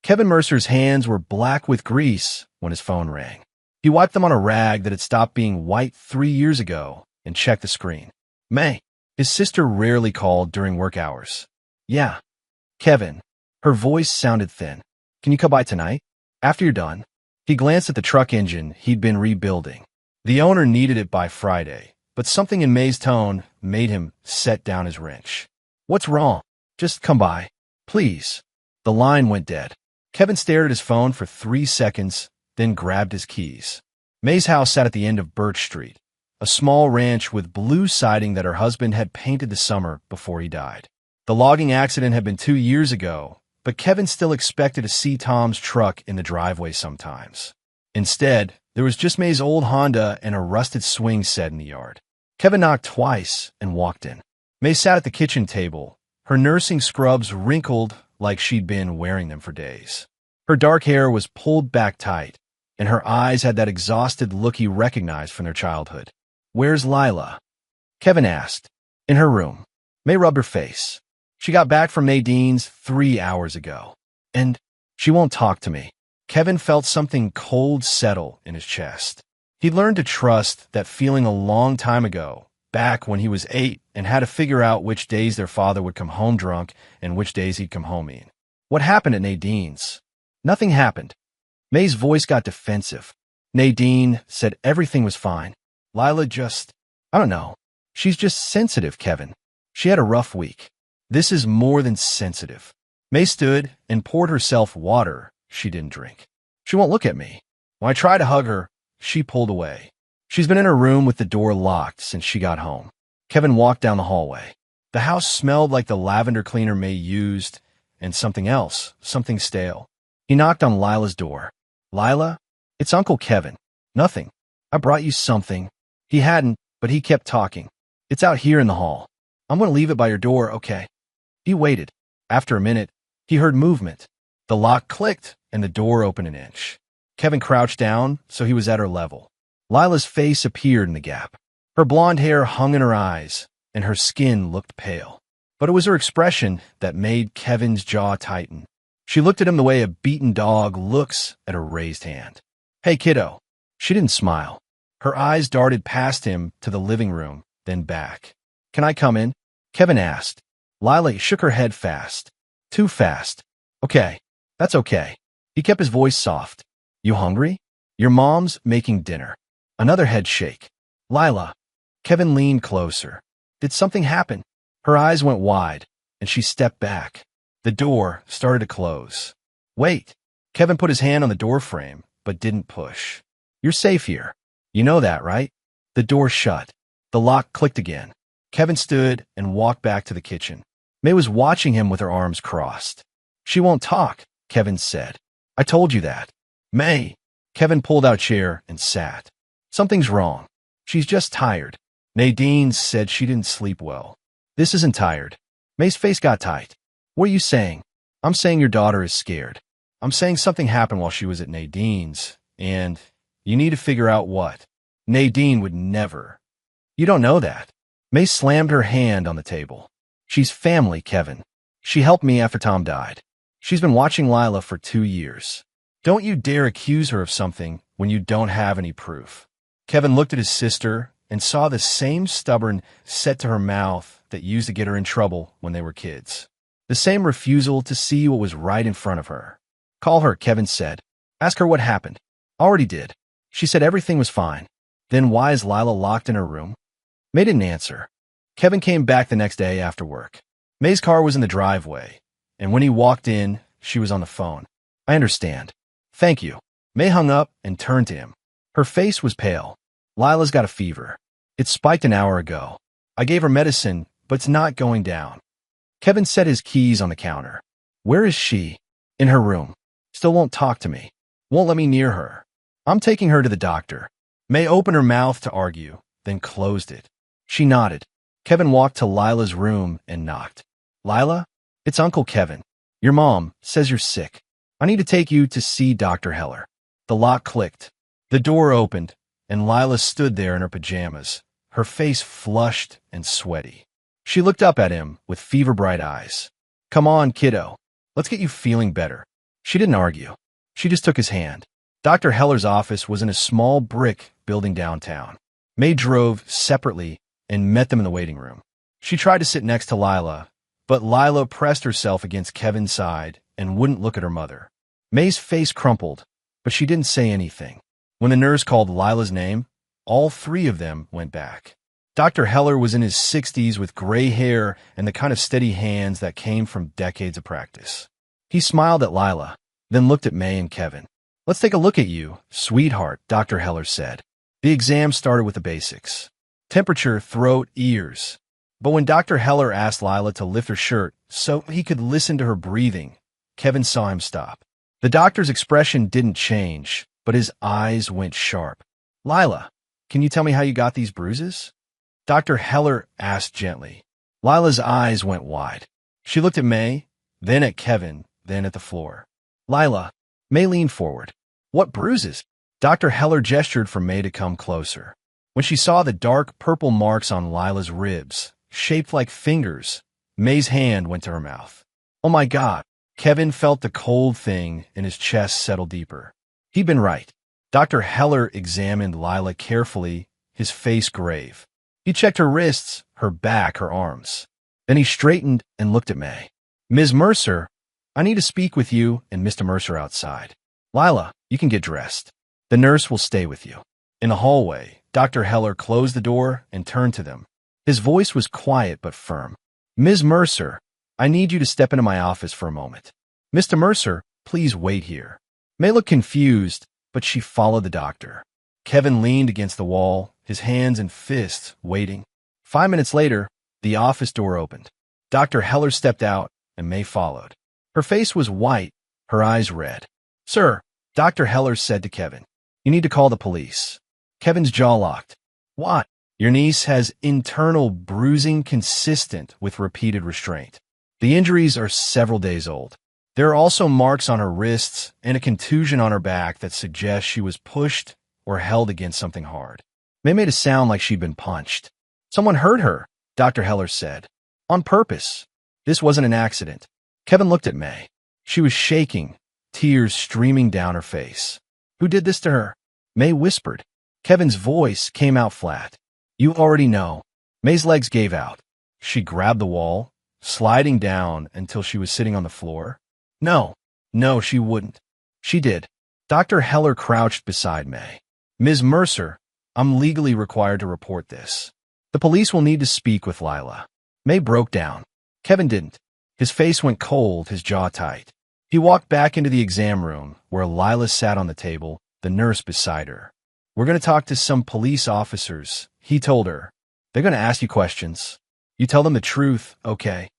Kevin Mercer's hands were black with grease when his phone rang. He wiped them on a rag that had stopped being white 3 years ago and checked the screen. May. His sister rarely called during work hours. Yeah. Kevin. Her voice sounded thin. Can you come by tonight? After you're done? He glanced at the truck engine he'd been rebuilding. The owner needed it by Friday, but something in May's tone made him set down his wrench. What's wrong? Just come by. Please. The line went dead. Kevin stared at his phone for 3 seconds, then grabbed his keys. May's house sat at the end of Birch Street, a small ranch with blue siding that her husband had painted the summer before he died. The logging accident had been 2 years ago, but Kevin still expected to see Tom's truck in the driveway sometimes. Instead, there was just May's old Honda and a rusted swing set in the yard. Kevin knocked twice and walked in. May sat at the kitchen table, her nursing scrubs wrinkled like she'd been wearing them for days. Her dark hair was pulled back tight, and her eyes had that exhausted look he recognized from their childhood. Where's Lila? Kevin asked. In her room. May rubbed her face. She got back from Nadine's 3 hours ago. And she won't talk to me. Kevin felt something cold settle in his chest. He'd learned to trust that feeling a long time ago, back when he was 8 and had to figure out which days their father would come home drunk and which days he'd come home mean. What happened at Nadine's? Nothing happened. May's voice got defensive. Nadine said everything was fine. Lila I don't know. She's just sensitive, Kevin. She had a rough week. This is more than sensitive. May stood and poured herself water she didn't drink. She won't look at me. When I tried to hug her, she pulled away. She's been in her room with the door locked since she got home. Kevin walked down the hallway. The house smelled like the lavender cleaner May used and something else, something stale. He knocked on Lila's door. Lila? It's Uncle Kevin. Nothing. I brought you something. He hadn't, but he kept talking. It's out here in the hall. I'm going to leave it by your door, okay? He waited. After a minute, he heard movement. The lock clicked, and the door opened an inch. Kevin crouched down, so he was at her level. Lila's face appeared in the gap. Her blonde hair hung in her eyes, and her skin looked pale. But it was her expression that made Kevin's jaw tighten. She looked at him the way a beaten dog looks at a raised hand. Hey, kiddo. She didn't smile. Her eyes darted past him to the living room, then back. Can I come in? Kevin asked. Lila shook her head fast. Too fast. Okay. That's okay. He kept his voice soft. You hungry? Your mom's making dinner. Another head shake. Lila. Kevin leaned closer. Did something happen? Her eyes went wide, and she stepped back. The door started to close. Wait. Kevin put his hand on the door frame, but didn't push. You're safe here. You know that, right? The door shut. The lock clicked again. Kevin stood and walked back to the kitchen. May was watching him with her arms crossed. She won't talk, Kevin said. I told you that. May. Kevin pulled out a chair and sat. Something's wrong. She's just tired. Nadine said she didn't sleep well. This isn't tired. May's face got tight. What are you saying? I'm saying your daughter is scared. I'm saying something happened while she was at Nadine's, and you need to figure out what. Nadine would never. You don't know that. May slammed her hand on the table. She's family, Kevin. She helped me after Tom died. She's been watching Lila for 2 years. Don't you dare accuse her of something when you don't have any proof. Kevin looked at his sister and saw the same stubborn set to her mouth that used to get her in trouble when they were kids. The same refusal to see what was right in front of her. Call her, Kevin said. Ask her what happened. Already did. She said everything was fine. Then why is Lila locked in her room? May didn't answer. Kevin came back the next day after work. May's car was in the driveway, and when he walked in, she was on the phone. I understand. Thank you. May hung up and turned to him. Her face was pale. Lila's got a fever. It spiked an hour ago. I gave her medicine, but it's not going down. Kevin set his keys on the counter. Where is she? In her room. Still won't talk to me. Won't let me near her. I'm taking her to the doctor. May opened her mouth to argue, then closed it. She nodded. Kevin walked to Lila's room and knocked. Lila? It's Uncle Kevin. Your mom says you're sick. I need to take you to see Dr. Heller. The lock clicked. The door opened, and Lila stood there in her pajamas, her face flushed and sweaty. She looked up at him with fever-bright eyes. Come on, kiddo. Let's get you feeling better. She didn't argue. She just took his hand. Dr. Heller's office was in a small brick building downtown. May drove separately and met them in the waiting room. She tried to sit next to Lila, but Lila pressed herself against Kevin's side and wouldn't look at her mother. May's face crumpled, but she didn't say anything. When the nurse called Lila's name, all three of them went back. Dr. Heller was in his 60s with gray hair and the kind of steady hands that came from decades of practice. He smiled at Lila, then looked at May and Kevin. "Let's take a look at you, sweetheart," Dr. Heller said. The exam started with the basics. Temperature, throat, ears. But when Dr. Heller asked Lila to lift her shirt so he could listen to her breathing, Kevin saw him stop. The doctor's expression didn't change, but his eyes went sharp. "Lila, can you tell me how you got these bruises?" Dr. Heller asked gently. Lila's eyes went wide. She looked at May, then at Kevin, then at the floor. "Lila," May leaned forward. "What bruises?" Dr. Heller gestured for May to come closer. When she saw the dark purple marks on Lila's ribs, shaped like fingers, May's hand went to her mouth. "Oh my God." Kevin felt the cold thing in his chest settle deeper. He'd been right. Dr. Heller examined Lila carefully, his face grave. He checked her wrists, her back, her arms. Then he straightened and looked at May. "Ms. Mercer, I need to speak with you and Mr. Mercer outside. Lila, you can get dressed. The nurse will stay with you." In the hallway, Dr. Heller closed the door and turned to them. His voice was quiet but firm. "Ms. Mercer, I need you to step into my office for a moment. Mr. Mercer, please wait here." May looked confused, but she followed the doctor. Kevin leaned against the wall, his hands in fists, waiting. 5 minutes later, the office door opened. Dr. Heller stepped out, and May followed. Her face was white, her eyes red. "Sir," Dr. Heller said to Kevin, "you need to call the police." Kevin's jaw locked. "What?" "Your niece has internal bruising consistent with repeated restraint. The injuries are several days old. There are also marks on her wrists and a contusion on her back that suggests she was pushed or held against something hard." May made it sound like she'd been punched. "Someone hurt her," Dr. Heller said. "On purpose. This wasn't an accident." Kevin looked at May. She was shaking, tears streaming down her face. "Who did this to her?" May whispered. Kevin's voice came out flat. "You already know." May's legs gave out. She grabbed the wall, sliding down until she was sitting on the floor. No, she wouldn't. She did. Dr. Heller crouched beside May. "Ms. Mercer, I'm legally required to report this. The police will need to speak with Lila." May broke down. Kevin didn't. His face went cold, his jaw tight. He walked back into the exam room, where Lila sat on the table, the nurse beside her. "We're going to talk to some police officers," he told her. "They're going to ask you questions. You tell them the truth, okay?"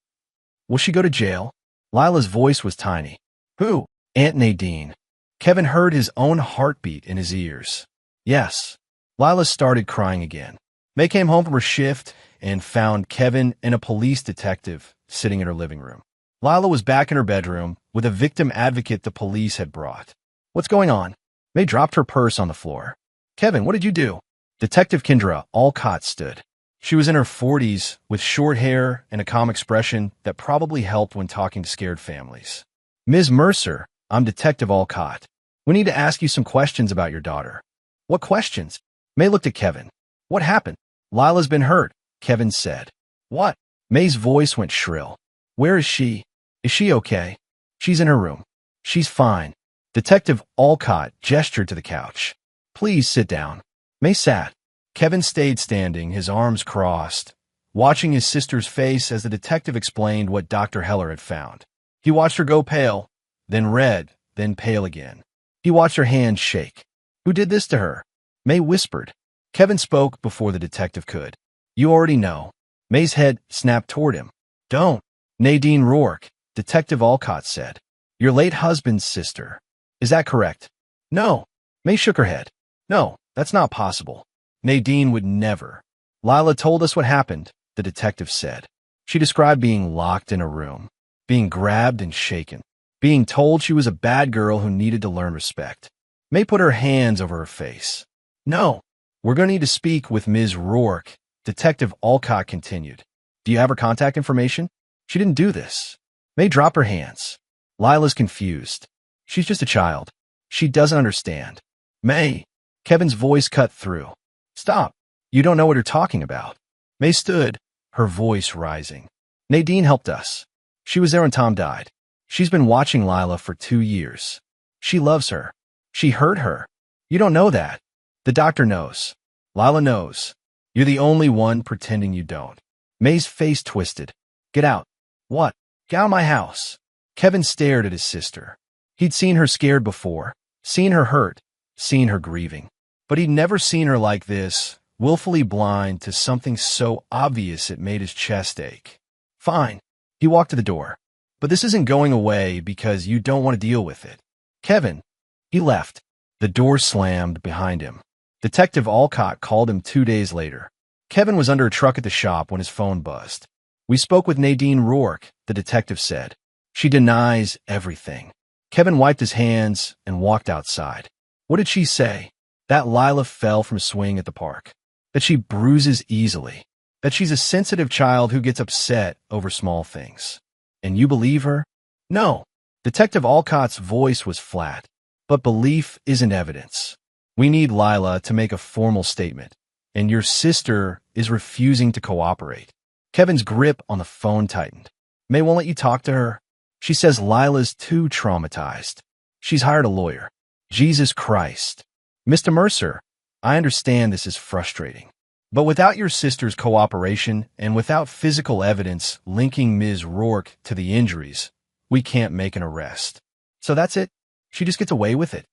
"Will she go to jail?" Lila's voice was tiny. "Who?" "Aunt Nadine." Kevin heard his own heartbeat in his ears. "Yes." Lila started crying again. May came home from her shift and found Kevin and a police detective sitting in her living room. Lila was back in her bedroom with a victim advocate the police had brought. "What's going on?" May dropped her purse on the floor. "Kevin, what did you do?" Detective Kendra Alcott stood. She was in her 40s, with short hair and a calm expression that probably helped when talking to scared families. "Ms. Mercer, I'm Detective Alcott. We need to ask you some questions about your daughter." "What questions?" May looked at Kevin. "What happened?" "Lila's been hurt," Kevin said. "What?" May's voice went shrill. "Where is she? Is she okay?" "She's in her room. She's fine." Detective Alcott gestured to the couch. "Please sit down." May sat. Kevin stayed standing, his arms crossed, watching his sister's face as the detective explained what Dr. Heller had found. He watched her go pale, then red, then pale again. He watched her hands shake. "Who did this to her?" May whispered. Kevin spoke before the detective could. "You already know." May's head snapped toward him. "Don't." "Nadine Rourke," Detective Alcott said. "Your late husband's sister. Is that correct?" "No." May shook her head. "No, that's not possible. Nadine would never." "Lila told us what happened," the detective said. She described being locked in a room, being grabbed and shaken, being told she was a bad girl who needed to learn respect. May put her hands over her face. "No, we're going to need to speak with Ms. Rourke," Detective Alcott continued. "Do you have her contact information?" "She didn't do this." May dropped her hands. "Lila's confused. She's just a child. She doesn't understand. May. Kevin's voice cut through. Stop. You don't know what you're talking about. May stood, her voice rising. Nadine helped us. She was there when Tom died. She's been watching Lila for 2 years. She loves her. She hurt her. You don't know that. The doctor knows. Lila knows. You're the only one pretending you don't. May's face twisted. Get out. What? Get out of my house. Kevin stared at his sister. He'd seen her scared before, seen her hurt, seen her grieving. But he'd never seen her like this, willfully blind to something so obvious it made his chest ache. Fine. He walked to the door. But this isn't going away because you don't want to deal with it. Kevin. He left. The door slammed behind him. Detective Alcott called him 2 days later. Kevin was under a truck at the shop when his phone buzzed. We spoke with Nadine Rourke, the detective said. She denies everything. Kevin wiped his hands and walked outside. What did she say? That Lila fell from a swing at the park. That she bruises easily. That she's a sensitive child who gets upset over small things. And you believe her? No. Detective Alcott's voice was flat. But belief isn't evidence. We need Lila to make a formal statement. And your sister is refusing to cooperate. Kevin's grip on the phone tightened. May won't let you talk to her. She says Lila's too traumatized. She's hired a lawyer. Jesus Christ. Mr. Mercer, I understand this is frustrating. But without your sister's cooperation and without physical evidence linking Ms. Rourke to the injuries, we can't make an arrest. So that's it? She just gets away with it?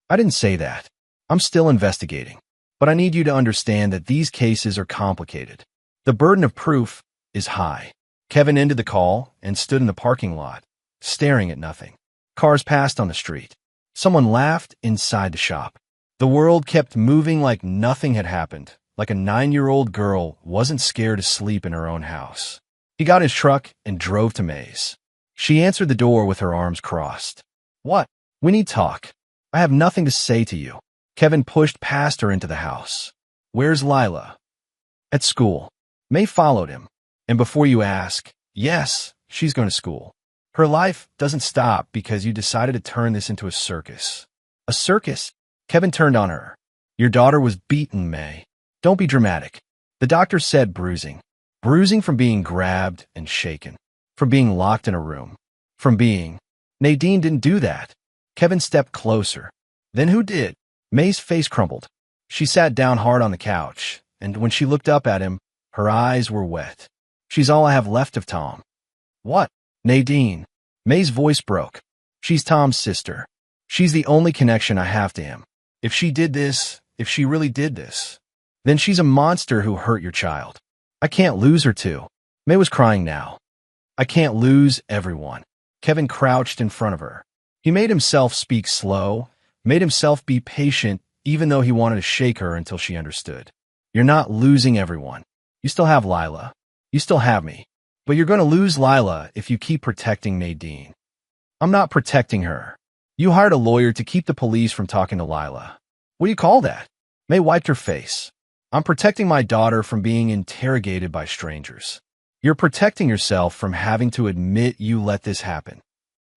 I didn't say that. I'm still investigating. But I need you to understand that these cases are complicated. The burden of proof is high. Kevin ended the call and stood in the parking lot, staring at nothing. Cars passed on the street. Someone laughed inside the shop. The world kept moving like nothing had happened, like a 9-year-old girl wasn't scared to sleep in her own house. He got his truck and drove to May's. She answered the door with her arms crossed. What? We need talk. I have nothing to say to you. Kevin pushed past her into the house. Where's Lila? At school. May followed him. And before you ask, yes, she's going to school. Her life doesn't stop because you decided to turn this into a circus. A circus? Kevin turned on her. Your daughter was beaten, May. Don't be dramatic. The doctor said bruising. Bruising from being grabbed and shaken. From being locked in a room. From being... Nadine didn't do that. Kevin stepped closer. Then who did? May's face crumpled. She sat down hard on the couch, and when she looked up at him, her eyes were wet. She's all I have left of Tom. What? Nadine. May's voice broke. She's Tom's sister. She's the only connection I have to him. If she did this, if she really did this, then she's a monster who hurt your child. I can't lose her too. May was crying now. I can't lose everyone. Kevin crouched in front of her. He made himself speak slow, made himself be patient, even though he wanted to shake her until she understood. You're not losing everyone. You still have Lila. You still have me. But you're going to lose Lila if you keep protecting Nadine. I'm not protecting her. You hired a lawyer to keep the police from talking to Lila. What do you call that? May wiped her face. I'm protecting my daughter from being interrogated by strangers. You're protecting yourself from having to admit you let this happen.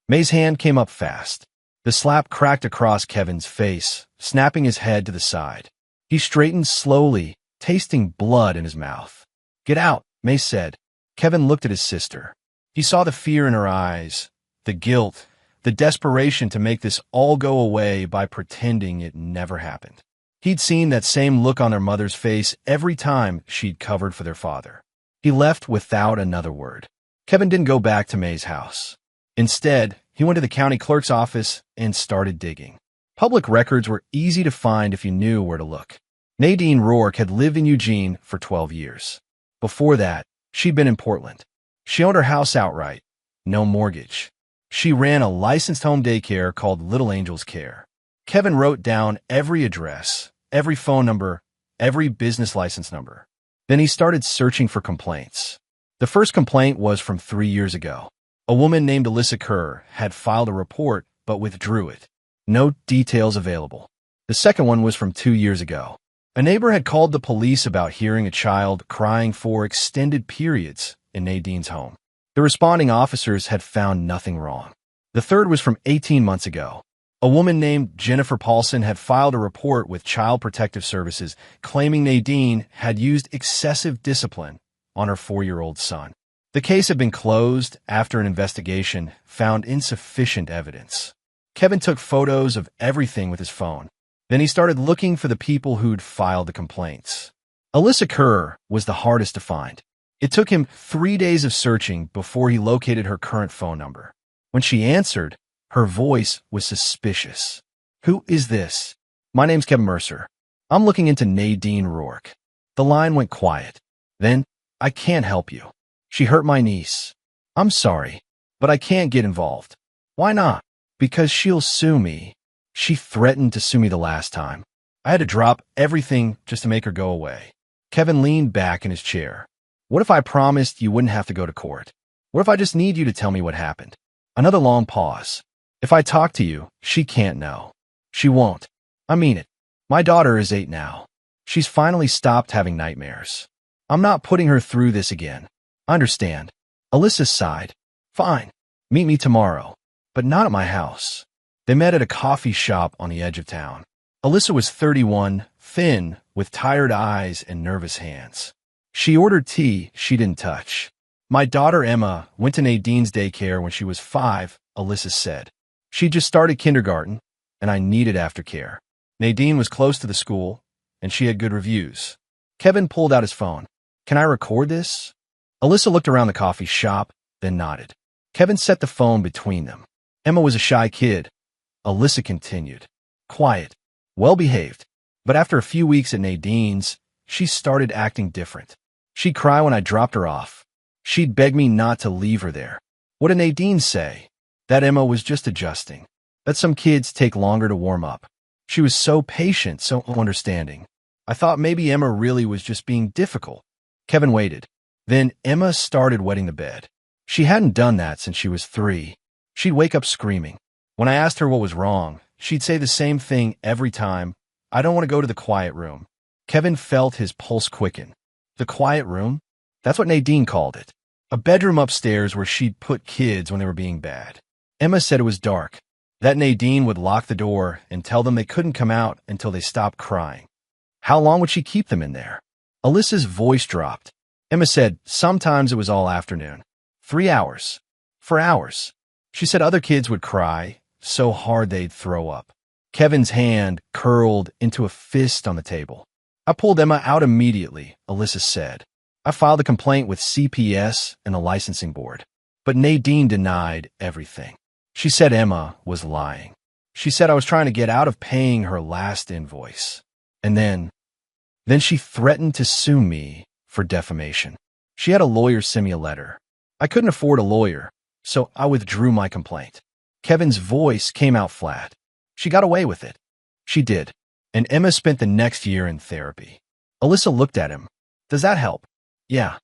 May's hand came up fast. The slap cracked across Kevin's face, snapping his head to the side. He straightened slowly, tasting blood in his mouth. Get out, May said. Kevin looked at his sister. He saw the fear in her eyes, the guilt, the desperation to make this all go away by pretending it never happened. He'd seen that same look on their mother's face every time she'd covered for their father. He left without another word. Kevin didn't go back to May's house. Instead, he went to the county clerk's office and started digging. Public records were easy to find if you knew where to look. Nadine Rourke had lived in Eugene for 12 years. Before that, she'd been in Portland. She owned her house outright, no mortgage. She ran a licensed home daycare called Little Angels Care. Kevin wrote down every address, every phone number, every business license number. Then he started searching for complaints. The first complaint was from 3 years ago. A woman named Alyssa Kerr had filed a report but withdrew it. No details available. The second one was from 2 years ago. A neighbor had called the police about hearing a child crying for extended periods in Nadine's home. The responding officers had found nothing wrong. The third was from 18 months ago. A woman named Jennifer Paulson had filed a report with Child Protective Services claiming Nadine had used excessive discipline on her 4-year-old son. The case had been closed after an investigation found insufficient evidence. Kevin took photos of everything with his phone. Then he started looking for the people who'd filed the complaints. Alyssa Kerr was the hardest to find. It took him 3 days of searching before he located her current phone number. When she answered, her voice was suspicious. "Who is this?" "My name's Kevin Mercer. I'm looking into Nadine Rourke." The line went quiet. Then, "I can't help you. She hurt my niece. I'm sorry, but I can't get involved." "Why not?" "Because she'll sue me. She threatened to sue me the last time. I had to drop everything just to make her go away." Kevin leaned back in his chair. "What if I promised you wouldn't have to go to court? What if I just need you to tell me what happened?" Another long pause. "If I talk to you, she can't know." "She won't. I mean it. My daughter is 8 now. She's finally stopped having nightmares. I'm not putting her through this again. I understand." Alyssa sighed. "Fine. Meet me tomorrow. But not at my house." They met at a coffee shop on the edge of town. Alyssa was 31, thin, with tired eyes and nervous hands. She ordered tea she didn't touch. "My daughter Emma went to Nadine's daycare when she was 5, Alyssa said. She just started kindergarten, and I needed aftercare. Nadine was close to the school, and she had good reviews." Kevin pulled out his phone. "Can I record this?" Alyssa looked around the coffee shop, then nodded. Kevin set the phone between them. Emma was a shy kid. Alyssa continued. Quiet, well-behaved. But after a few weeks at Nadine's, she started acting different. She'd cry when I dropped her off. She'd beg me not to leave her there. What did Nadine say? That Emma was just adjusting. That some kids take longer to warm up. She was so patient, so understanding. I thought maybe Emma really was just being difficult. Kevin waited. Then Emma started wetting the bed. She hadn't done that since she was 3. She'd wake up screaming. When I asked her what was wrong, she'd say the same thing every time. "I don't want to go to the quiet room." Kevin felt his pulse quicken. The quiet room? That's what Nadine called it. A bedroom upstairs where she'd put kids when they were being bad. Emma said it was dark, that Nadine would lock the door and tell them they couldn't come out until they stopped crying. How long would she keep them in there? Alyssa's voice dropped. Emma said sometimes it was all afternoon. 3 hours. For hours. She said other kids would cry so hard they'd throw up. Kevin's hand curled into a fist on the table. "I pulled Emma out immediately," Alyssa said. "I filed a complaint with CPS and the licensing board." But Nadine denied everything. She said Emma was lying. She said I was trying to get out of paying her last invoice. And then she threatened to sue me for defamation. She had a lawyer send me a letter. I couldn't afford a lawyer, so I withdrew my complaint. Kevin's voice came out flat. She got away with it. She did. And Emma spent the next year in therapy. Alyssa looked at him. "Does that help?" "Yeah."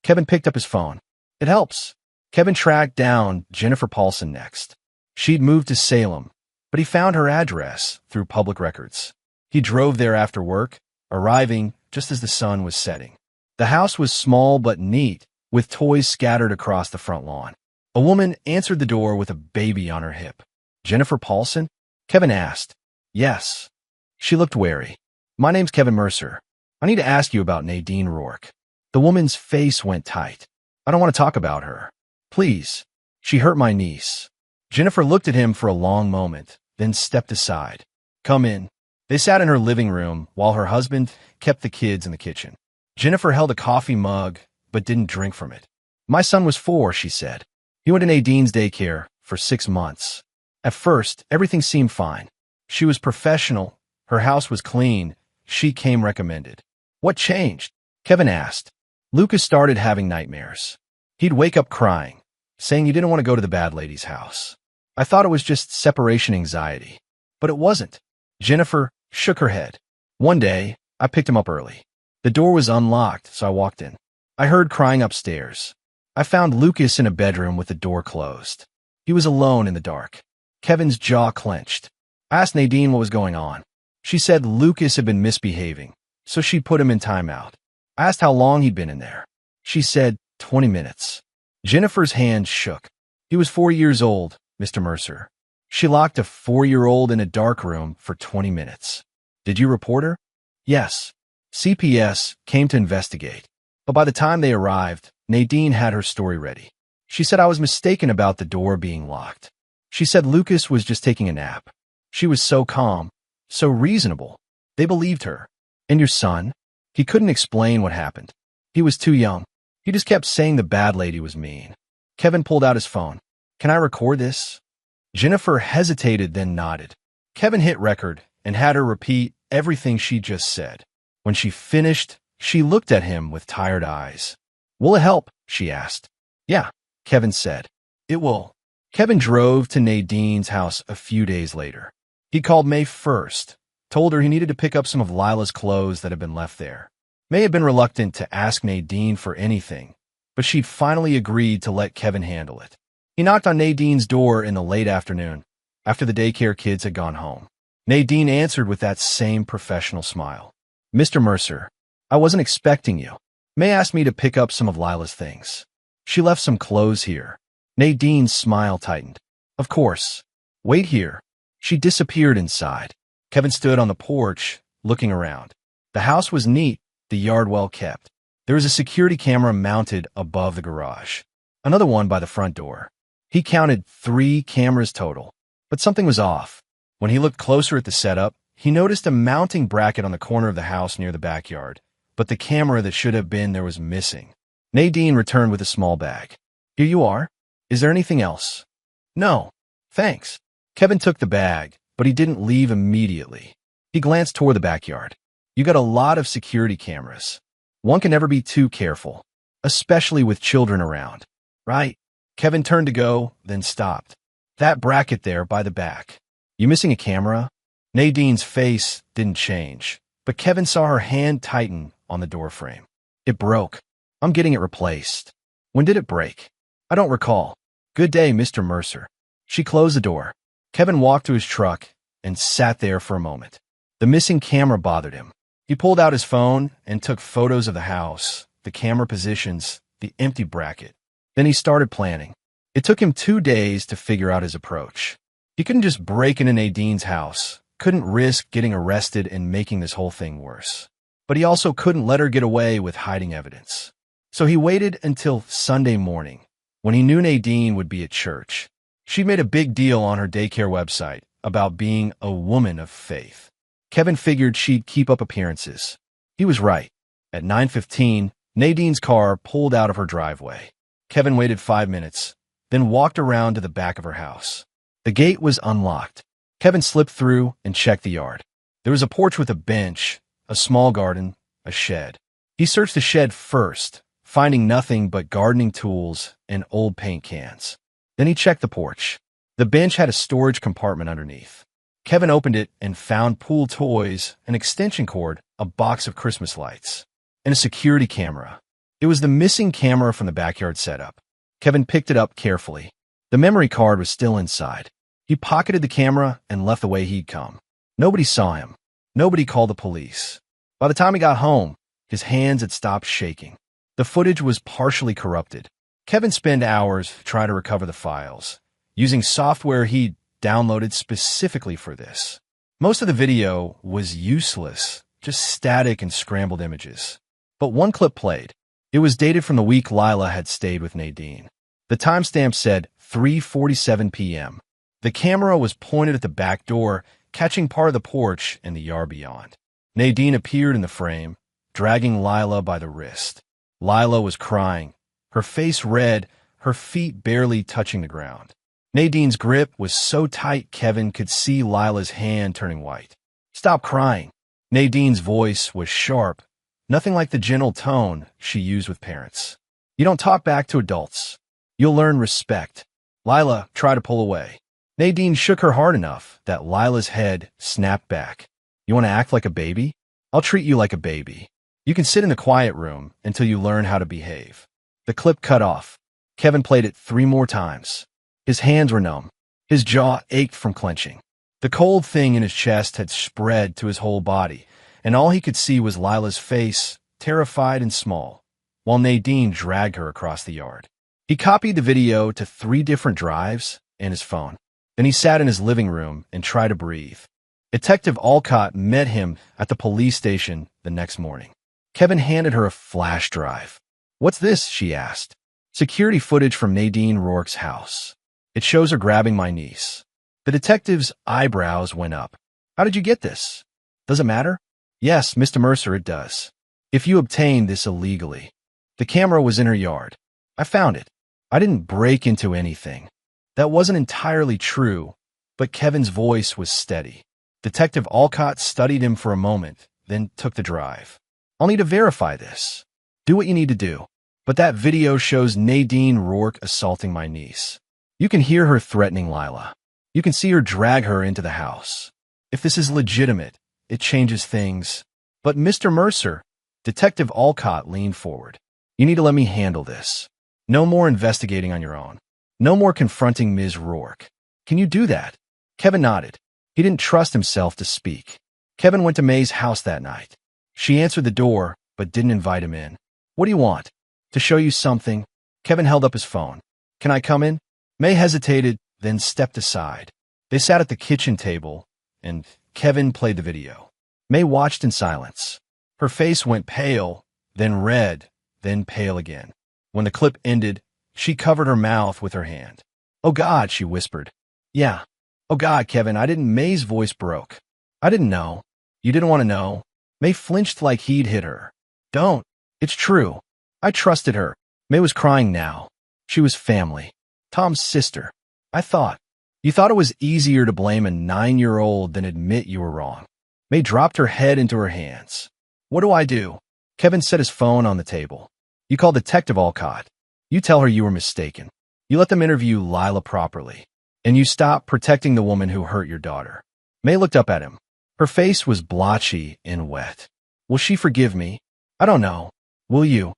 Kevin picked up his phone. "It helps." Kevin tracked down Jennifer Paulson next. She'd moved to Salem, but he found her address through public records. He drove there after work, arriving just as the sun was setting. The house was small but neat, with toys scattered across the front lawn. A woman answered the door with a baby on her hip. "Jennifer Paulson?" Kevin asked. "Yes." She looked wary. "My name's Kevin Mercer. I need to ask you about Nadine Rourke." The woman's face went tight. "I don't want to talk about her. Please. She hurt my niece." Jennifer looked at him for a long moment, then stepped aside. "Come in." They sat in her living room while her husband kept the kids in the kitchen. Jennifer held a coffee mug, but didn't drink from it. "My son was 4, she said. He went to Nadine's daycare for 6 months. At first, everything seemed fine. She was professional. Her house was clean. She came recommended." "What changed?" Kevin asked. "Lucas started having nightmares. He'd wake up crying, saying you didn't want to go to the bad lady's house. I thought it was just separation anxiety. But it wasn't." Jennifer shook her head. "One day, I picked him up early. The door was unlocked, so I walked in. I heard crying upstairs. I found Lucas in a bedroom with the door closed. He was alone in the dark." Kevin's jaw clenched. I asked Nadine what was going on. She said Lucas had been misbehaving, so she put him in timeout. I asked how long he'd been in there. She said 20 minutes. Jennifer's hand shook. "He was 4 years old, Mr. Mercer. She locked a 4-year-old in a dark room for 20 minutes. Did you report her? Yes. CPS came to investigate. But by the time they arrived, Nadine had her story ready. She said I was mistaken about the door being locked. She said Lucas was just taking a nap. She was so calm, so reasonable. They believed her. And your son? He couldn't explain what happened. He was too young. He just kept saying the bad lady was mean. Kevin pulled out his phone. Can I record this? Jennifer hesitated, then nodded. Kevin hit record and had her repeat everything she just said. When she finished, she looked at him with tired eyes. Will it help? She asked. Yeah, Kevin said. It will. Kevin drove to Nadine's house a few days later. He called May first, told her he needed to pick up some of Lila's clothes that had been left there. May had been reluctant to ask Nadine for anything, but she'd finally agreed to let Kevin handle it. He knocked on Nadine's door in the late afternoon, after the daycare kids had gone home. Nadine answered with that same professional smile. Mr. Mercer, I wasn't expecting you. May asked me to pick up some of Lila's things. She left some clothes here. Nadine's smile tightened. Of course. Wait here. She disappeared inside. Kevin stood on the porch, looking around. The house was neat, the yard well kept. There was a security camera mounted above the garage. Another one by the front door. He counted 3 cameras total, but something was off. When he looked closer at the setup, he noticed a mounting bracket on the corner of the house near the backyard, but the camera that should have been there was missing. Nadine returned with a small bag. Here you are. Is there anything else? No. Thanks. Kevin took the bag, but he didn't leave immediately. He glanced toward the backyard. You got a lot of security cameras. One can never be too careful, especially with children around. Right? Kevin turned to go, then stopped. That bracket there by the back. You missing a camera? Nadine's face didn't change, but Kevin saw her hand tighten on the doorframe. It broke. I'm getting it replaced. When did it break? I don't recall. Good day, Mr. Mercer. She closed the door. Kevin walked to his truck and sat there for a moment. The missing camera bothered him. He pulled out his phone and took photos of the house, the camera positions, the empty bracket. Then he started planning. It took him 2 days to figure out his approach. He couldn't just break into Nadine's house, couldn't risk getting arrested and making this whole thing worse. But he also couldn't let her get away with hiding evidence. So he waited until Sunday morning, when he knew Nadine would be at church. She made a big deal on her daycare website about being a woman of faith. Kevin figured she'd keep up appearances. He was right. At 9:15, Nadine's car pulled out of her driveway. Kevin waited 5 minutes, then walked around to the back of her house. The gate was unlocked. Kevin slipped through and checked the yard. There was a porch with a bench, a small garden, a shed. He searched the shed first, finding nothing but gardening tools and old paint cans. Then he checked the porch. The bench had a storage compartment underneath. Kevin opened it and found pool toys, an extension cord, a box of Christmas lights, and a security camera. It was the missing camera from the backyard setup. Kevin picked it up carefully. The memory card was still inside. He pocketed the camera and left the way he'd come. Nobody saw him. Nobody called the police. By the time he got home, his hands had stopped shaking. The footage was partially corrupted. Kevin spent hours trying to recover the files, using software he'd downloaded specifically for this. Most of the video was useless, just static and scrambled images. But one clip played. It was dated from the week Lila had stayed with Nadine. The timestamp said 3:47 p.m. The camera was pointed at the back door, catching part of the porch and the yard beyond. Nadine appeared in the frame, dragging Lila by the wrist. Lila was crying, her face red, her feet barely touching the ground. Nadine's grip was so tight Kevin could see Lila's hand turning white. Stop crying. Nadine's voice was sharp, nothing like the gentle tone she used with parents. You don't talk back to adults. You'll learn respect. Lila tried to pull away. Nadine shook her hard enough that Lila's head snapped back. You want to act like a baby? I'll treat you like a baby. You can sit in the quiet room until you learn how to behave. The clip cut off. Kevin played it 3 more times. His hands were numb. His jaw ached from clenching. The cold thing in his chest had spread to his whole body, and all he could see was Lila's face, terrified and small, while Nadine dragged her across the yard. He copied the video to 3 different drives and his phone. Then he sat in his living room and tried to breathe. Detective Alcott met him at the police station the next morning. Kevin handed her a flash drive. "What's this?" she asked. "Security footage from Nadine Rourke's house. It shows her grabbing my niece." The detective's eyebrows went up. "How did you get this?" "Does it matter?" "Yes, Mr. Mercer, it does. If you obtained this illegally." "The camera was in her yard. I found it. I didn't break into anything." That wasn't entirely true, but Kevin's voice was steady. Detective Alcott studied him for a moment, then took the drive. "I'll need to verify this." "Do what you need to do. But that video shows Nadine Rourke assaulting my niece. You can hear her threatening Lila. You can see her drag her into the house. If this is legitimate, it changes things." "But Mr. Mercer," Detective Alcott leaned forward, "you need to let me handle this. No more investigating on your own. No more confronting Ms. Rourke. Can you do that?" Kevin nodded. He didn't trust himself to speak. Kevin went to May's house that night. She answered the door, but didn't invite him in. "What do you want?" "To show you something." Kevin held up his phone. "Can I come in?" May hesitated, then stepped aside. They sat at the kitchen table, and Kevin played the video. May watched in silence. Her face went pale, then red, then pale again. When the clip ended, she covered her mouth with her hand. "Oh God," she whispered. "Yeah. Oh God, Kevin, I didn't." May's voice broke. "I didn't know." "You didn't want to know?" May flinched like he'd hit her. "Don't. It's true. I trusted her." May was crying now. She was family. Tom's sister. "I thought." "You thought it was easier to blame a 9-year-old than admit you were wrong." May dropped her head into her hands. "What do I do?" Kevin set his phone on the table. "You call Detective Alcott. You tell her you were mistaken. You let them interview Lila properly. And you stop protecting the woman who hurt your daughter." May looked up at him. Her face was blotchy and wet. "Will she forgive me?" "I don't know. Will you?"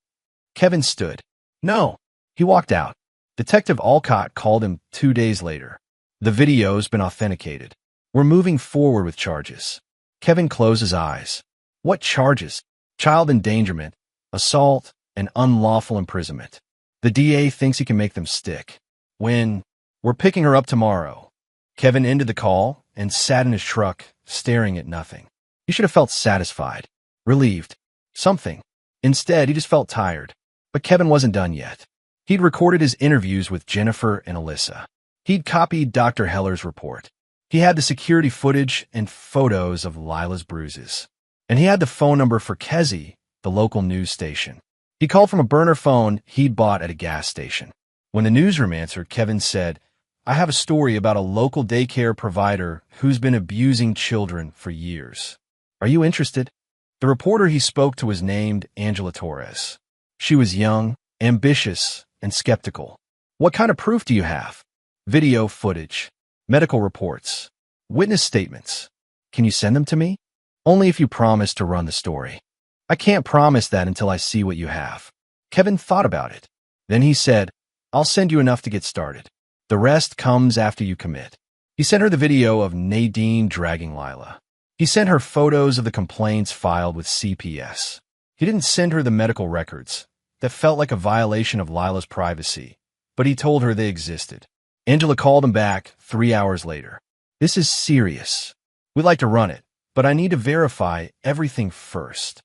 Kevin stood. "No." He walked out. Detective Alcott called him 2 days later. "The video's been authenticated. We're moving forward with charges." Kevin closed his eyes. "What charges?" "Child endangerment, assault, and unlawful imprisonment. The DA thinks he can make them stick. When? We're picking her up tomorrow." Kevin ended the call and sat in his truck, staring at nothing. He should have felt satisfied, relieved, something. Instead, he just felt tired. But Kevin wasn't done yet. He'd recorded his interviews with Jennifer and Alyssa. He'd copied Dr. Heller's report. He had the security footage and photos of Lila's bruises. And he had the phone number for Kezi, the local news station. He called from a burner phone he'd bought at a gas station. When the newsroom answered, Kevin said, "I have a story about a local daycare provider who's been abusing children for years. Are you interested?" The reporter he spoke to was named Angela Torres. She was young, ambitious, and skeptical. "What kind of proof do you have?" "Video footage, medical reports, witness statements. Can you send them to me?" "Only if you promise to run the story." "I can't promise that until I see what you have." Kevin thought about it. Then he said, "I'll send you enough to get started. The rest comes after you commit." He sent her the video of Nadine dragging Lila. He sent her photos of the complaints filed with CPS. He didn't send her the medical records. That felt like a violation of Lila's privacy, but he told her they existed. Angela called him back 3 hours later. "This is serious. We'd like to run it, but I need to verify everything first."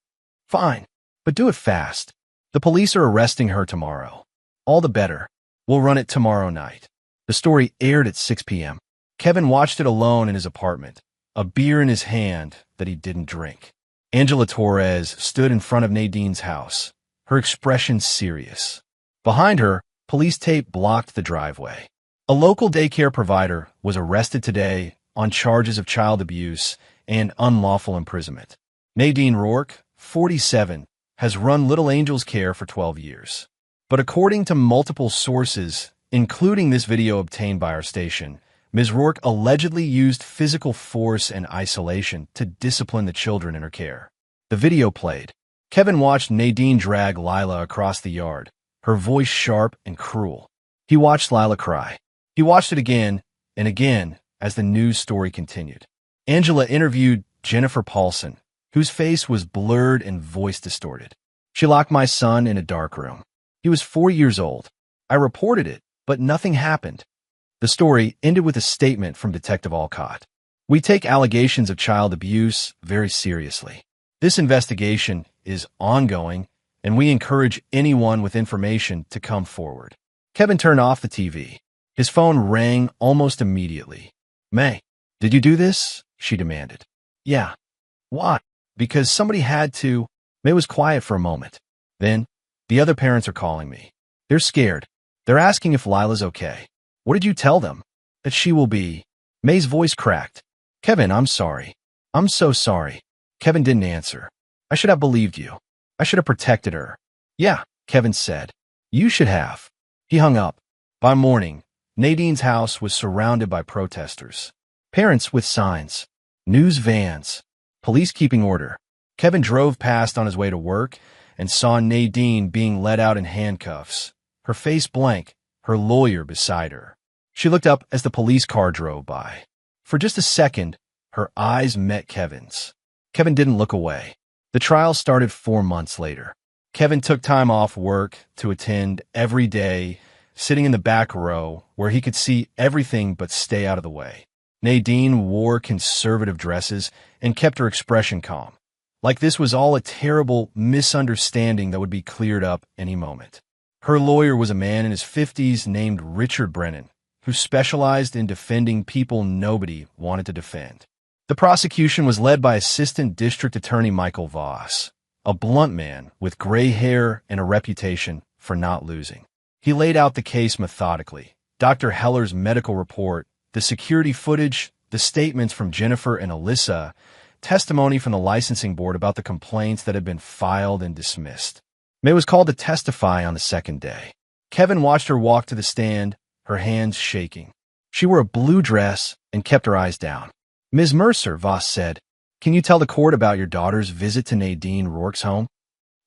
"Fine, but do it fast. The police are arresting her tomorrow." "All the better. We'll run it tomorrow night." The story aired at 6 p.m. Kevin watched it alone in his apartment, a beer in his hand that he didn't drink. Angela Torres stood in front of Nadine's house, her expression serious. Behind her, police tape blocked the driveway. A local daycare provider was arrested today on charges of child abuse and unlawful imprisonment. Nadine Rourke, 47, has run Little Angels Care for 12 years. But according to multiple sources, including this video obtained by our station, Ms. Rourke allegedly used physical force and isolation to discipline the children in her care. The video played. Kevin watched Nadine drag Lila across the yard, her voice sharp and cruel. He watched Lila cry. He watched it again and again as the news story continued. Angela interviewed Jennifer Paulson, whose face was blurred and voice distorted. "She locked my son in a dark room. He was 4 years old. I reported it, but nothing happened. The story ended with a statement from Detective Alcott. We take allegations of child abuse very seriously. This investigation is ongoing, and we encourage anyone with information to come forward. Kevin turned off the TV. His phone rang almost immediately. May, did you do this? She demanded. Yeah. Why? Because somebody had to. May was quiet for a moment. Then, the other parents are calling me. They're scared. They're asking if Lila's okay. What did you tell them? That she will be. May's voice cracked. Kevin, I'm sorry. I'm so sorry. Kevin didn't answer. I should have believed you. I should have protected her. Yeah, Kevin said. You should have. He hung up. By morning, Nadine's house was surrounded by protesters. Parents with signs. News vans. Police keeping order. Kevin drove past on his way to work and saw Nadine being led out in handcuffs, her face blank, her lawyer beside her. She looked up as the police car drove by. For just a second, her eyes met Kevin's. Kevin didn't look away. The trial started 4 months later. Kevin took time off work to attend every day, sitting in the back row where he could see everything but stay out of the way. Nadine wore conservative dresses and kept her expression calm, like this was all a terrible misunderstanding that would be cleared up any moment. Her lawyer was a man in his 50s named Richard Brennan, who specialized in defending people nobody wanted to defend. The prosecution was led by Assistant District Attorney Michael Voss, a blunt man with gray hair and a reputation for not losing. He laid out the case methodically. Dr. Heller's medical report, the security footage, the statements from Jennifer and Alyssa, testimony from the licensing board about the complaints that had been filed and dismissed. May was called to testify on the second day. Kevin watched her walk to the stand, her hands shaking. She wore a blue dress and kept her eyes down. Ms. Mercer, Voss said, can you tell the court about your daughter's visit to Nadine Rourke's home?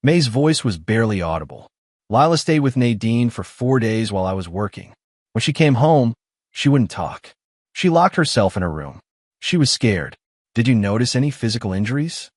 May's voice was barely audible. Lila stayed with Nadine for 4 days while I was working. When she came home, she wouldn't talk. She locked herself in her room. She was scared. Did you notice any physical injuries?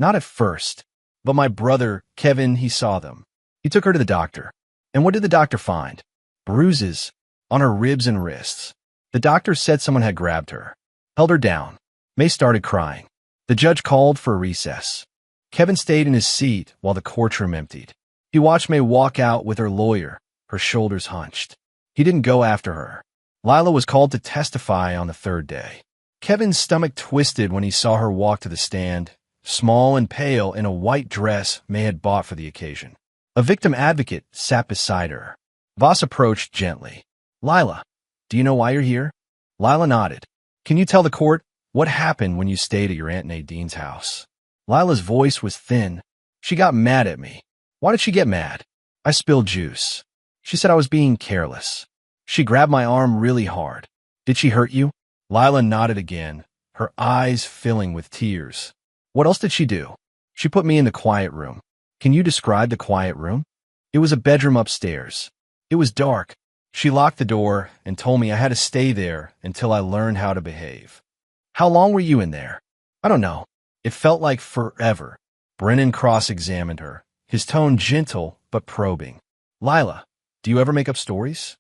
Not at first, but my brother, Kevin, he saw them. He took her to the doctor. And what did the doctor find? Bruises on her ribs and wrists. The doctor said someone had grabbed her, held her down. May started crying. The judge called for a recess. Kevin stayed in his seat while the courtroom emptied. He watched May walk out with her lawyer, her shoulders hunched. He didn't go after her. Lila was called to testify on the third day. Kevin's stomach twisted when he saw her walk to the stand, small and pale in a white dress May had bought for the occasion. A victim advocate sat beside her. Voss approached gently. Lila, do you know why you're here? Lila nodded. Can you tell the court what happened when you stayed at your Aunt Nadine's house? Lila's voice was thin. She got mad at me. Why did she get mad? I spilled juice. She said I was being careless. She grabbed my arm really hard. Did she hurt you? Lila nodded again, her eyes filling with tears. What else did she do? She put me in the quiet room. Can you describe the quiet room? It was a bedroom upstairs. It was dark. She locked the door and told me I had to stay there until I learned how to behave. How long were you in there? I don't know. It felt like forever. Brennan cross-examined her, his tone gentle but probing. Lila, do you ever make up stories?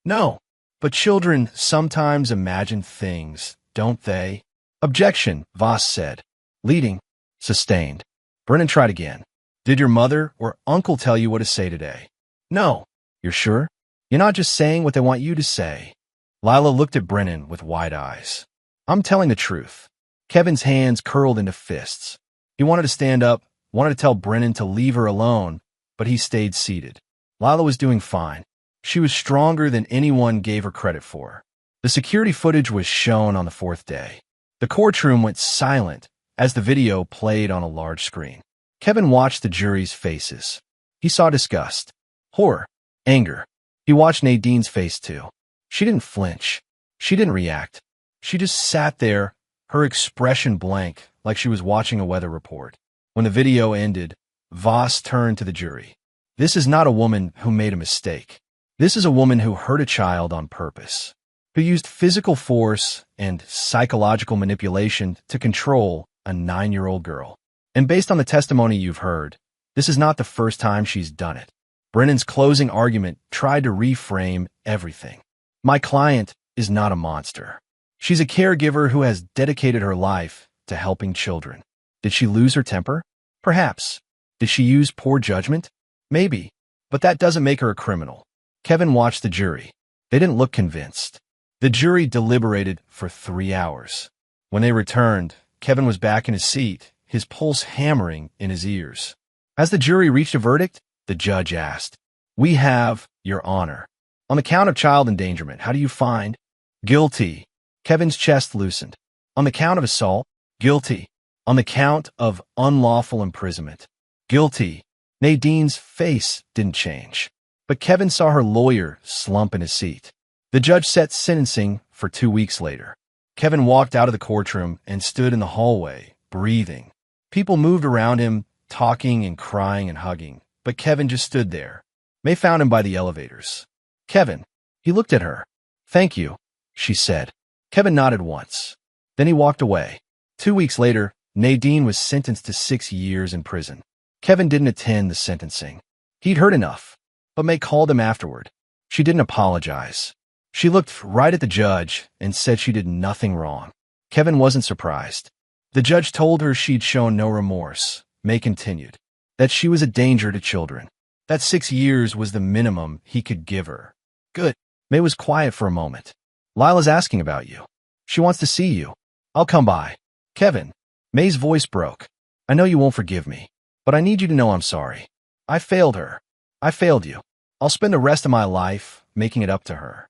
No, but children sometimes imagine things, don't they? Objection, Voss said. Leading. Sustained. Brennan tried again. Did your mother or uncle tell you what to say today? No. You're sure? You're not just saying what they want you to say. Lila looked at Brennan with wide eyes. I'm telling the truth. Kevin's hands curled into fists. He wanted to stand up, wanted to tell Brennan to leave her alone, but he stayed seated. Lila was doing fine. She was stronger than anyone gave her credit for. The security footage was shown on the fourth day. The courtroom went silent as the video played on a large screen. Kevin watched the jury's faces. He saw disgust, horror, anger. He watched Nadine's face too. She didn't flinch. She didn't react. She just sat there, her expression blank, like she was watching a weather report. When the video ended, Voss turned to the jury. This is not a woman who made a mistake. This is a woman who hurt a child on purpose, who used physical force and psychological manipulation to control a 9-year-old girl. And based on the testimony you've heard, this is not the first time she's done it. Brennan's closing argument tried to reframe everything. My client is not a monster. She's a caregiver who has dedicated her life to helping children. Did she lose her temper? Perhaps. Did she use poor judgment? Maybe. But that doesn't make her a criminal. Kevin watched the jury. They didn't look convinced. The jury deliberated for 3 hours. When they returned, Kevin was back in his seat, his pulse hammering in his ears. As the jury reached a verdict, the judge asked, "We have, Your Honor. On the count of child endangerment, how do you find?" "Guilty." Kevin's chest loosened. "On the count of assault?" "Guilty." "On the count of unlawful imprisonment?" "Guilty." Nadine's face didn't change, but Kevin saw her lawyer slump in his seat. The judge set sentencing for 2 weeks later. Kevin walked out of the courtroom and stood in the hallway, breathing. People moved around him, talking and crying and hugging, but Kevin just stood there. May found him by the elevators. "Kevin." He looked at her. "Thank you," she said. Kevin nodded once. Then he walked away. 2 weeks later, Nadine was sentenced to 6 years in prison. Kevin didn't attend the sentencing. He'd heard enough, but May called him afterward. She didn't apologize. She looked right at the judge and said she did nothing wrong. Kevin wasn't surprised. The judge told her she'd shown no remorse. May continued. That she was a danger to children. That 6 years was the minimum he could give her. "Good." May was quiet for a moment. "Lila's asking about you. She wants to see you. I'll come by." "Kevin." May's voice broke. "I know you won't forgive me, but I need you to know I'm sorry. I failed her. I failed you. I'll spend the rest of my life making it up to her."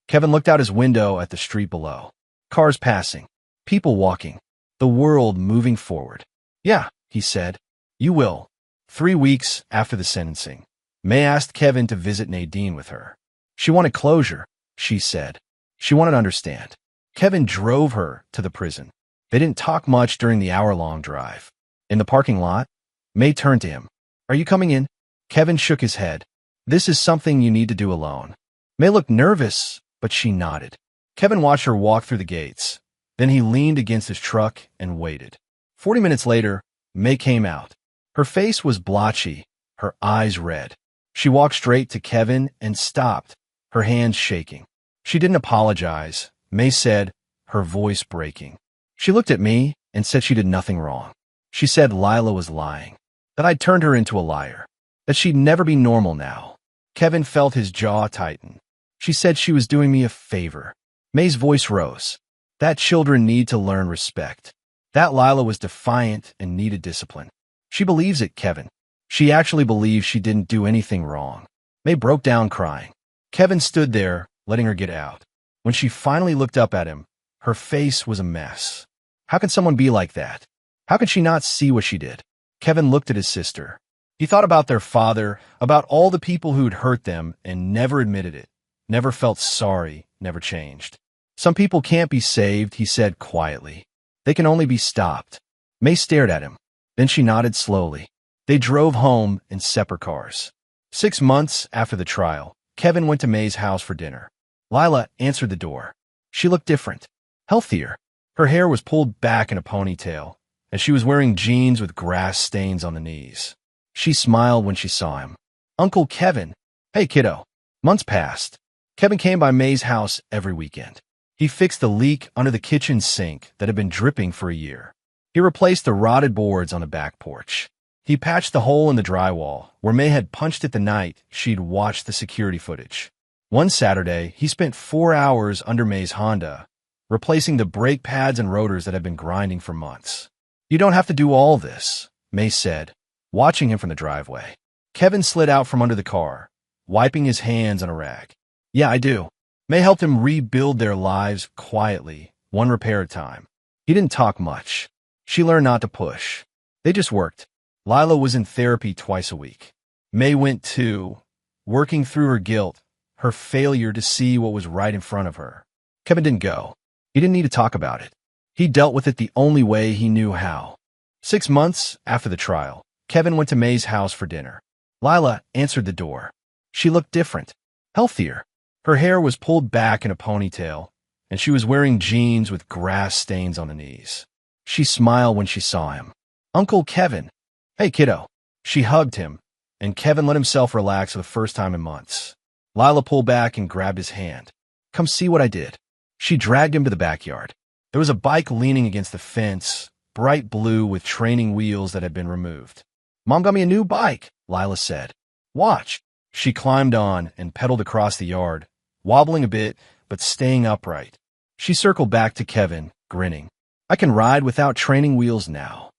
Kevin looked out his window at the street below. Cars passing. People walking. The world moving forward. "Yeah," he said. "You will." 3 weeks after the sentencing, May asked Kevin to visit Nadine with her. She wanted closure, she said. She wanted to understand. Kevin drove her to the prison. They didn't talk much during the hour-long drive. In the parking lot, May turned to him. "Are you coming in?" Kevin shook his head. "This is something you need to do alone." May looked nervous, but she nodded. Kevin watched her walk through the gates. Then he leaned against his truck and waited. 40 minutes later, May came out. Her face was blotchy, her eyes red. She walked straight to Kevin and stopped, her hands shaking. She didn't apologize, May said, her voice breaking. She looked at me and said she did nothing wrong. She said Lila was lying, that I'd turned her into a liar, that she'd never be normal now. Kevin felt his jaw tighten. She said she was doing me a favor. May's voice rose. That children need to learn respect. That Lila was defiant and needed discipline. She believes it, Kevin. She actually believes she didn't do anything wrong. May broke down crying. Kevin stood there, letting her get out. When she finally looked up at him, her face was a mess. How can someone be like that? How could she not see what she did? Kevin looked at his sister. He thought about their father, about all the people who'd hurt them and never admitted it, never felt sorry, never changed. Some people can't be saved, he said quietly. They can only be stopped. May stared at him. Then she nodded slowly. They drove home in separate cars. 6 months after the trial, Kevin went to May's house for dinner. Lila answered the door. She looked different, healthier. Her hair was pulled back in a ponytail, and she was wearing jeans with grass stains on the knees. She smiled when she saw him. "Uncle Kevin." "Hey, kiddo." Months passed. Kevin came by May's house every weekend. He fixed the leak under the kitchen sink that had been dripping for a year. He replaced the rotted boards on the back porch. He patched the hole in the drywall where May had punched it the night she'd watched the security footage. One Saturday, he spent 4 hours under May's Honda, replacing the brake pads and rotors that had been grinding for months. "You don't have to do all this," May said, watching him from the driveway. Kevin slid out from under the car, wiping his hands on a rag. "Yeah, I do." May helped him rebuild their lives quietly, one repair at a time. He didn't talk much. She learned not to push. They just worked. Lila was in therapy twice a week. May went too, working through her guilt, her failure to see what was right in front of her. Kevin didn't go. He didn't need to talk about it. He dealt with it the only way he knew how. 6 months after the trial, Kevin went to May's house for dinner. Lila answered the door. She looked different, healthier. Her hair was pulled back in a ponytail, and she was wearing jeans with grass stains on the knees. She smiled when she saw him. "Uncle Kevin." "Hey, kiddo." She hugged him, and Kevin let himself relax for the first time in months. Lila pulled back and grabbed his hand. Come see what I did. She dragged him to the backyard. There was a bike leaning against the fence, bright blue with training wheels that had been removed. Mom got me a new bike, Lila said. Watch. She climbed on and pedaled across the yard, wobbling a bit, but staying upright. She circled back to Kevin, grinning. I can ride without training wheels now.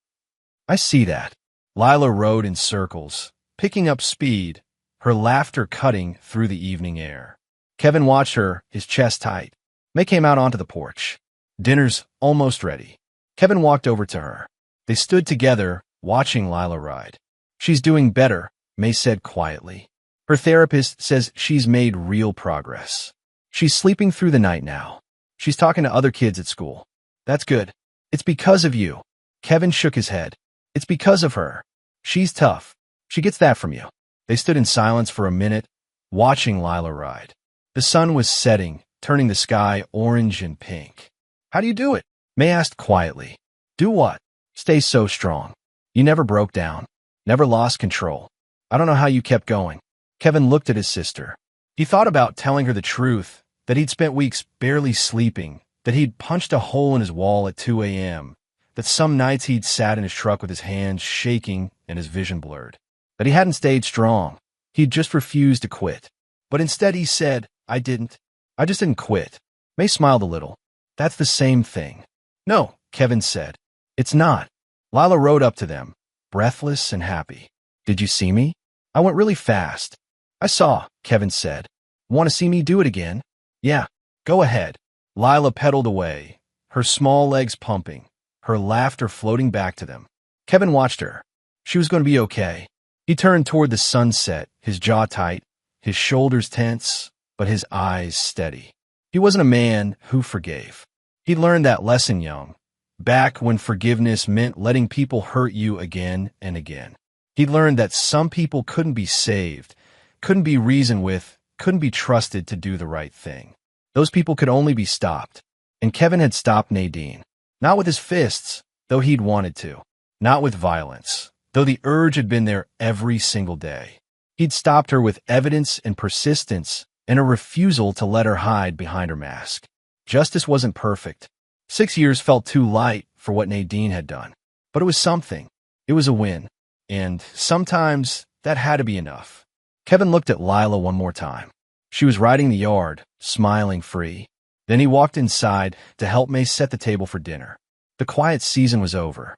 I see that. Lila rode in circles, picking up speed, her laughter cutting through the evening air. Kevin watched her, his chest tight. May came out onto the porch. Dinner's almost ready. Kevin walked over to her. They stood together, watching Lila ride. She's doing better, May said quietly. Her therapist says she's made real progress. She's sleeping through the night now. She's talking to other kids at school. That's good. It's because of you. Kevin shook his head. It's because of her. She's tough. She gets that from you. They stood in silence for a minute, watching Lila ride. The sun was setting, turning the sky orange and pink. How do you do it? May asked quietly. Do what? Stay so strong. You never broke down. Never lost control. I don't know how you kept going. Kevin looked at his sister. He thought about telling her the truth, that he'd spent weeks barely sleeping, that he'd punched a hole in his wall at 2 a.m., that some nights he'd sat in his truck with his hands shaking and his vision blurred, that he hadn't stayed strong. He'd just refused to quit. But instead he said, I didn't. I just didn't quit. May smiled a little. That's the same thing. No, Kevin said. It's not. Lila rode up to them, breathless and happy. Did you see me? I went really fast. I saw, Kevin said. Want to see me do it again? Yeah, go ahead. Lila pedaled away, her small legs pumping, her laughter floating back to them. Kevin watched her. She was going to be okay. He turned toward the sunset, his jaw tight, his shoulders tense, but his eyes steady. He wasn't a man who forgave. He learned that lesson young, back when forgiveness meant letting people hurt you again and again. He learned that some people couldn't be saved, couldn't be reasoned with, couldn't be trusted to do the right thing. Those people could only be stopped. And Kevin had stopped Nadine. Not with his fists, though he'd wanted to. Not with violence, though the urge had been there every single day. He'd stopped her with evidence and persistence and a refusal to let her hide behind her mask. Justice wasn't perfect. 6 years felt too light for what Nadine had done. But it was something. It was a win. And sometimes that had to be enough. Kevin looked at Lila one more time. She was riding the yard, smiling free. Then he walked inside to help May set the table for dinner. The quiet season was over.